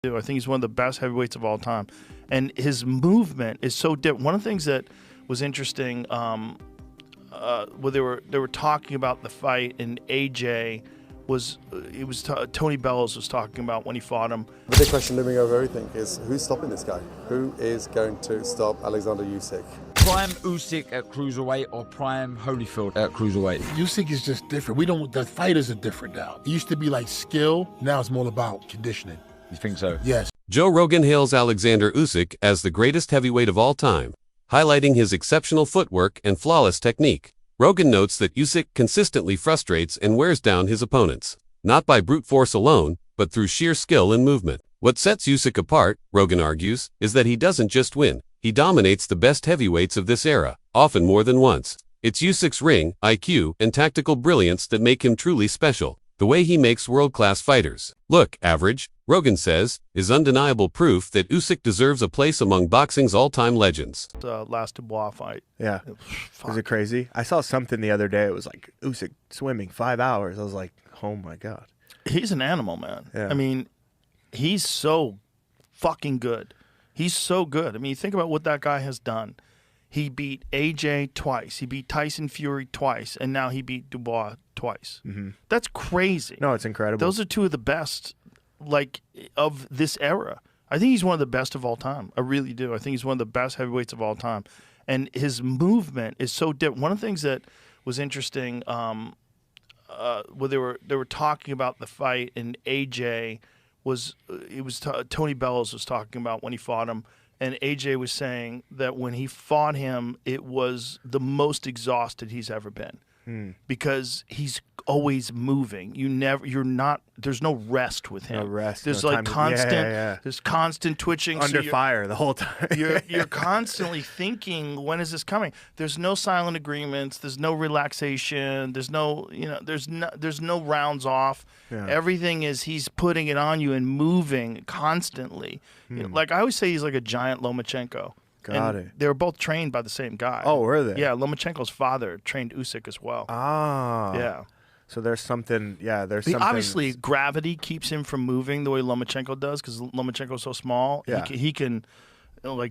I think he's one of the best heavyweights of all time, and his movement is so different. One of the things that was interesting, where they were talking about the fight, and AJ Tony Bellows was talking about when he fought him. The big question looming over everything is who's stopping this guy? Who is going to stop Oleksandr Usyk? Prime Usyk at cruiserweight or prime Holyfield at cruiserweight? Usyk is just different. The fighters are different now. It used to be like skill, now it's more about conditioning. You think so? Yes. Joe Rogan hails Oleksandr Usyk as the greatest heavyweight of all time, highlighting his exceptional footwork and flawless technique. Rogan notes that Usyk consistently frustrates and wears down his opponents, not by brute force alone, but through sheer skill and movement. What sets Usyk apart, Rogan argues, is that he doesn't just win, he dominates the best heavyweights of this era, often more than once. It's Usyk's ring, IQ, and tactical brilliance that make him truly special. The way he makes world-class fighters look average, Rogan says, is undeniable proof that Usyk deserves a place among boxing's all-time legends. The last Dubois fight. Yeah. Was it crazy? I saw something the other day. It was like Usyk swimming 5 hours. I was like, oh my God. He's an animal, man. Yeah. I mean, he's so fucking good. He's so good. I mean, you think about what that guy has done. He beat AJ twice. He beat Tyson Fury twice. And now he beat Dubois twice. Mm-hmm. That's crazy. No, it's incredible. Those are two of the best, of this era. I think he's one of the best of all time. I really do. I think he's one of the best heavyweights of all time. And his movement is so different. One of the things that was interesting, where they were talking about the fight, and AJ Tony Bellows was talking about when he fought him. And AJ was saying that when he fought him, it was the most exhausted he's ever been, because he's always moving. There's no rest with him. No rest. There's no like time constant. yeah. There's constant twitching. Under fire the whole time. You're constantly thinking, when is this coming? There's no silent agreements. There's no relaxation. There's no there's no rounds off. Yeah. Everything is he's putting it on you and moving constantly. Like I always say, he's like a giant Lomachenko. Got it. They were both trained by the same guy. Oh, were they? Yeah, Lomachenko's father trained Usyk as well. Ah. Yeah. So there's something, something. Obviously, gravity keeps him from moving the way Lomachenko does, because Lomachenko's so small. Yeah. He can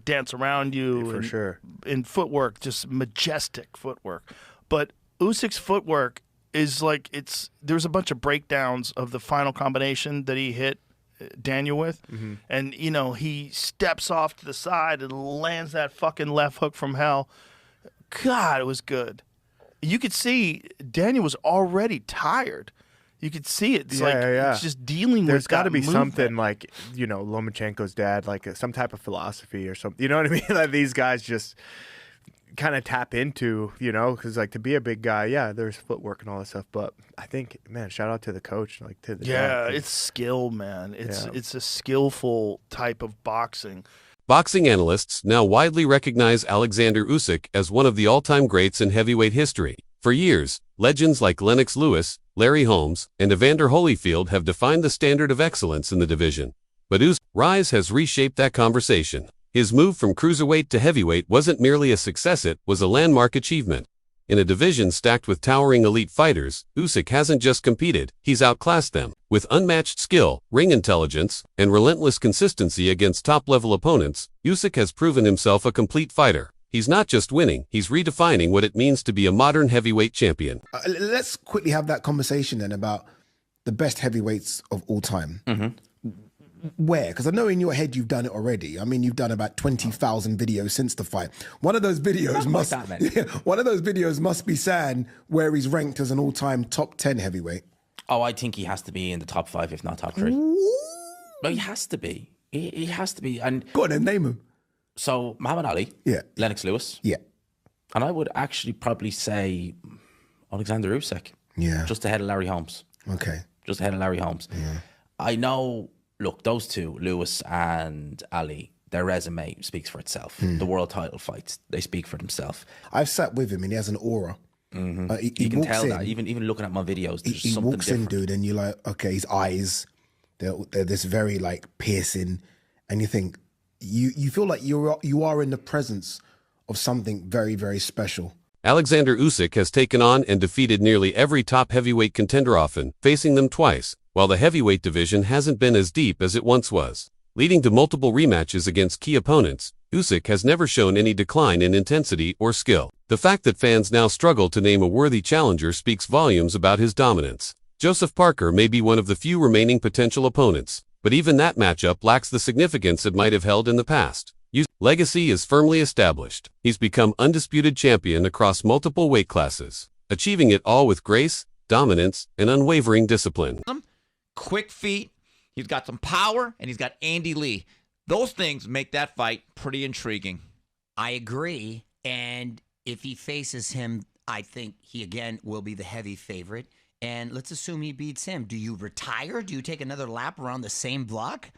dance around you. For sure. In footwork, just majestic footwork. But Usyk's footwork is there's a bunch of breakdowns of the final combination that he hit Daniel with. Mm-hmm. And, he steps off to the side and lands that fucking left hook from hell. God, it was good. You could see Daniel was already tired. You could see it. It's it's just dealing with that. There's got to be movement. something like, Lomachenko's dad, like some type of philosophy or something. You know what I mean? Like these guys just kind of tap into, because to be a big guy, there's footwork and all that stuff. But I think, man, shout out to the coach, to the dad. It's skill, man. It's a skillful type of boxing. Boxing analysts now widely recognize Oleksandr Usyk as one of the all-time greats in heavyweight history. For years, legends like Lennox Lewis, Larry Holmes, and Evander Holyfield have defined the standard of excellence in the division. But Usyk's rise has reshaped that conversation. His move from cruiserweight to heavyweight wasn't merely a success, it was a landmark achievement. In a division stacked with towering elite fighters, Usyk hasn't just competed, he's outclassed them. With unmatched skill, ring intelligence, and relentless consistency against top-level opponents, Usyk has proven himself a complete fighter. He's not just winning, he's redefining what it means to be a modern heavyweight champion. Let's quickly have that conversation then about the best heavyweights of all time. Mm-hmm. Where? Because I know in your head you've done it already. I mean, you've done about 20,000 videos since the fight. One of those videos must be saying where he's ranked as an all-time top 10 heavyweight. Oh, I think he has to be in the top 5, if not top 3. No, he has to be. He has to be. And go on then, name him. So Muhammad Ali, Lennox Lewis, and I would actually probably say Oleksandr Usyk, just ahead of Larry Holmes. Okay, just ahead of Larry Holmes. Yeah, I know. Look, those two, Lewis and Ali, their resume speaks for itself. The world title fights, they speak for themselves. I've sat with him and he has an aura. Mm-hmm. You can tell that, even looking at my videos, there's he something walks different. in, dude, and you're like, okay, his eyes, they're this very piercing, and you think, you feel like you are in the presence of something very, very special. Oleksandr Usyk has taken on and defeated nearly every top heavyweight contender, often facing them twice, while the heavyweight division hasn't been as deep as it once was. leading to multiple rematches against key opponents. Usyk has never shown any decline in intensity or skill. The fact that fans now struggle to name a worthy challenger speaks volumes about his dominance. Joseph Parker may be one of the few remaining potential opponents, but even that matchup lacks the significance it might have held in the past. Usyk's legacy is firmly established. He's become undisputed champion across multiple weight classes, achieving it all with grace, dominance, and unwavering discipline. Quick feet, he's got some power, and he's got Andy Lee. Those things make that fight pretty intriguing. I agree, and if he faces him, I think he again will be the heavy favorite. And let's assume he beats him. Do you retire? Do you take another lap around the same block?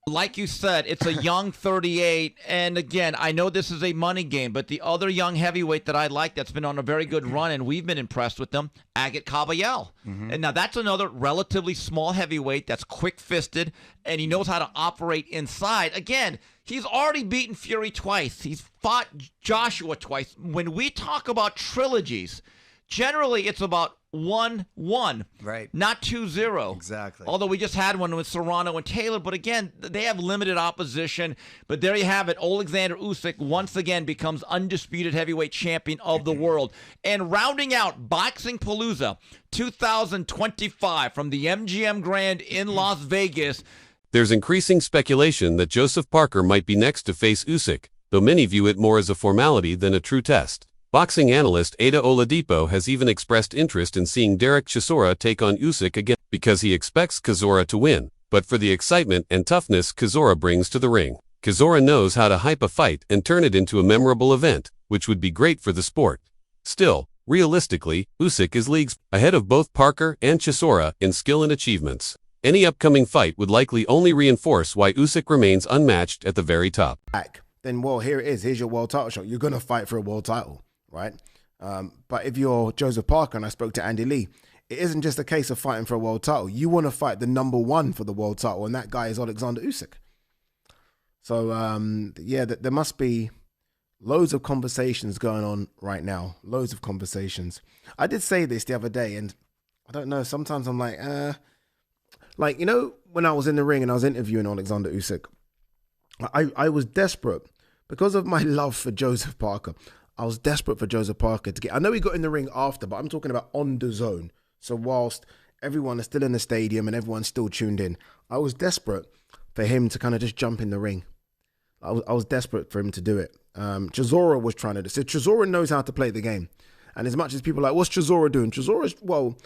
Like you said, it's a young 38. And again, I know this is a money game, but the other young heavyweight that I like that's been on a very good run, and we've been impressed with them, Agit Kabayel. And now that's another relatively small heavyweight that's quick-fisted, and he knows how to operate inside. Again, he's already beaten Fury twice. He's fought Joshua twice. When we talk about trilogies, generally it's about 1-1, right? Not 2-0. Exactly. Although we just had one with Serrano and Taylor, but again, they have limited opposition. But there you have it. Oleksandr Usyk once again becomes undisputed heavyweight champion of the world. And rounding out Boxing Palooza 2025 from the MGM Grand in Las Vegas. There's increasing speculation that Joseph Parker might be next to face Usyk, though many view it more as a formality than a true test. Boxing analyst Ada Oladipo has even expressed interest in seeing Derek Chisora take on Usyk again because he expects Chisora to win, but for the excitement and toughness Chisora brings to the ring. Chisora knows how to hype a fight and turn it into a memorable event, which would be great for the sport. Still, realistically, Usyk is leagues ahead of both Parker and Chisora in skill and achievements. Any upcoming fight would likely only reinforce why Usyk remains unmatched at the very top. Then, well, here it is. Here's your world title shot. You're going to fight for a world title, right? But if you're Joseph Parker, and I spoke to Andy Lee, it isn't just a case of fighting for a world title. You want to fight the #1 for the world title, and that guy is Oleksandr Usyk. So, yeah, there must be loads of conversations going on right now. Loads of conversations. I did say this the other day, and I don't know, sometimes I'm like, you know, when I was in the ring and I was interviewing Oleksandr Usyk, I was desperate because of my love for Joseph Parker. I was desperate for Joseph Parker to get. I know he got in the ring after, but I'm talking about on the zone. So whilst everyone is still in the stadium and everyone's still tuned in, I was desperate for him to kind of just jump in the ring. I was desperate for him to do it. Chisora was trying to do. So Chisora knows how to play the game. And as much as people are like, what's Chisora doing? Chisora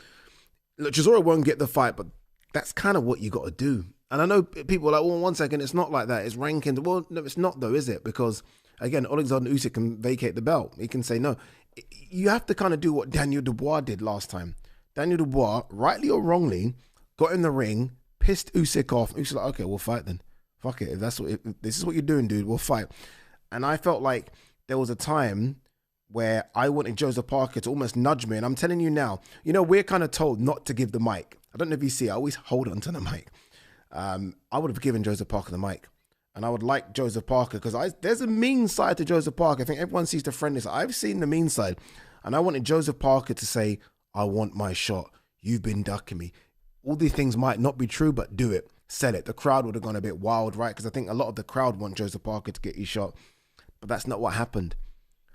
won't get the fight, but that's kind of what you got to do. And I know people are like, well, 1 second, it's not like that. It's rankings. Well, no, it's not though, is it? Because, again, Oleksandr Usyk can vacate the belt. He can say no. You have to kind of do what Daniel Dubois did last time. Daniel Dubois, rightly or wrongly, got in the ring, pissed Usyk off. Usyk's like, okay, we'll fight then. Fuck it. If this is what you're doing, dude, we'll fight. And I felt like there was a time where I wanted Joseph Parker to almost nudge me. And I'm telling you now, you know, we're kind of told not to give the mic. I don't know if you see, I always hold on to the mic. I would have given Joseph Parker the mic. And I would like Joseph Parker because there's a mean side to Joseph Parker. I think everyone sees the friendly side. I've seen the mean side. And I wanted Joseph Parker to say, I want my shot. You've been ducking me. All these things might not be true, but do it. Sell it. The crowd would have gone a bit wild, right? Because I think a lot of the crowd want Joseph Parker to get his shot. But that's not what happened.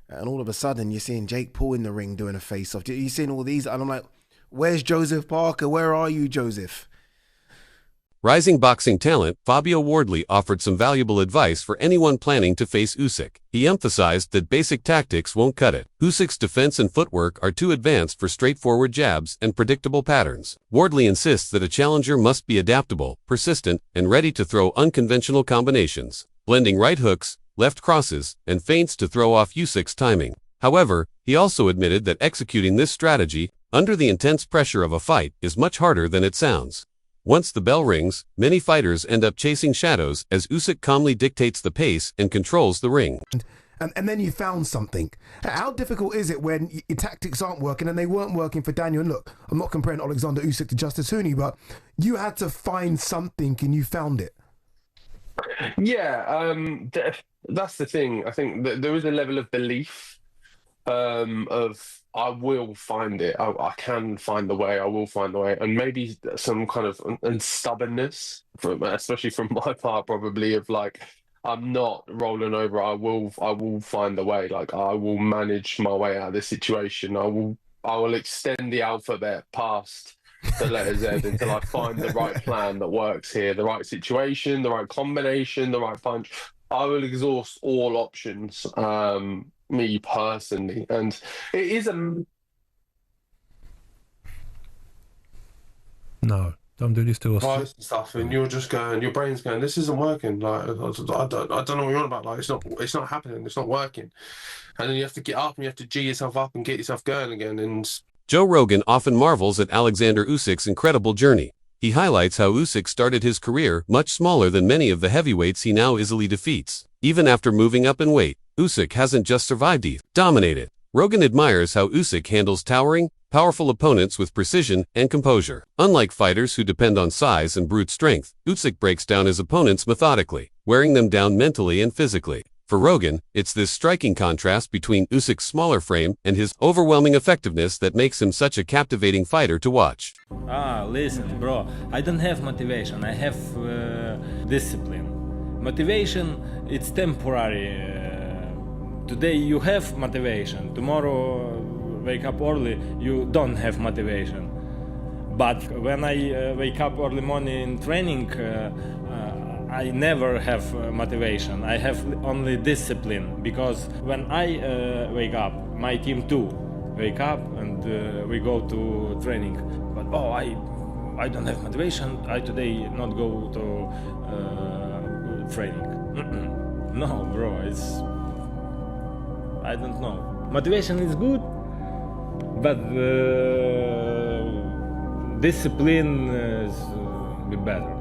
And all of a sudden, you're seeing Jake Paul in the ring doing a face-off. You're seeing all these. And I'm like, where's Joseph Parker? Where are you, Joseph? Rising boxing talent Fabio Wardley offered some valuable advice for anyone planning to face Usyk. He emphasized that basic tactics won't cut it. Usyk's defense and footwork are too advanced for straightforward jabs and predictable patterns. Wardley insists that a challenger must be adaptable, persistent, and ready to throw unconventional combinations, blending right hooks, left crosses, and feints to throw off Usyk's timing. However, he also admitted that executing this strategy, under the intense pressure of a fight, is much harder than it sounds. Once the bell rings, many fighters end up chasing shadows as Usyk calmly dictates the pace and controls the ring. And then you found something. How difficult is it when your tactics aren't working and they weren't working for Daniel? And look, I'm not comparing Oleksandr Usyk to Justice Hooney, but you had to find something and you found it. Yeah, that's the thing. I think that there was a level of belief Of I will find it. I can find the way. I will find the way, and maybe some kind of and stubbornness, especially from my part, probably of like I'm not rolling over. I will find the way. Like I will manage my way out of this situation. I will extend the alphabet past the letter Z until I find the right plan that works here, the right situation, the right combination, the right punch. I will exhaust all options. Me personally, and it is a No, don't do this to us. price and stuff, and you're just going, your brain's going, this isn't working. Like I don't know what you're on about. Like it's not happening. It's not working. And then you have to get up and you have to G yourself up and get yourself going again. And Joe Rogan often marvels at Oleksandr Usyk's incredible journey. He highlights how Usyk started his career much smaller than many of the heavyweights he now easily defeats. Even after moving up in weight, Usyk hasn't just survived, he's dominated. Rogan admires how Usyk handles towering, powerful opponents with precision and composure. Unlike fighters who depend on size and brute strength, Usyk breaks down his opponents methodically, wearing them down mentally and physically. For Rogan, it's this striking contrast between Usyk's smaller frame and his overwhelming effectiveness that makes him such a captivating fighter to watch. Listen, bro, I don't have motivation, I have discipline. Motivation, it's temporary. Today you have motivation, tomorrow wake up early, you don't have motivation. But when I wake up early morning in training, I never have motivation. I have only discipline, because when I wake up, my team too wake up and we go to training. But I don't have motivation. I today not go to training. No, bro, I don't know. Motivation is good, but discipline is be better.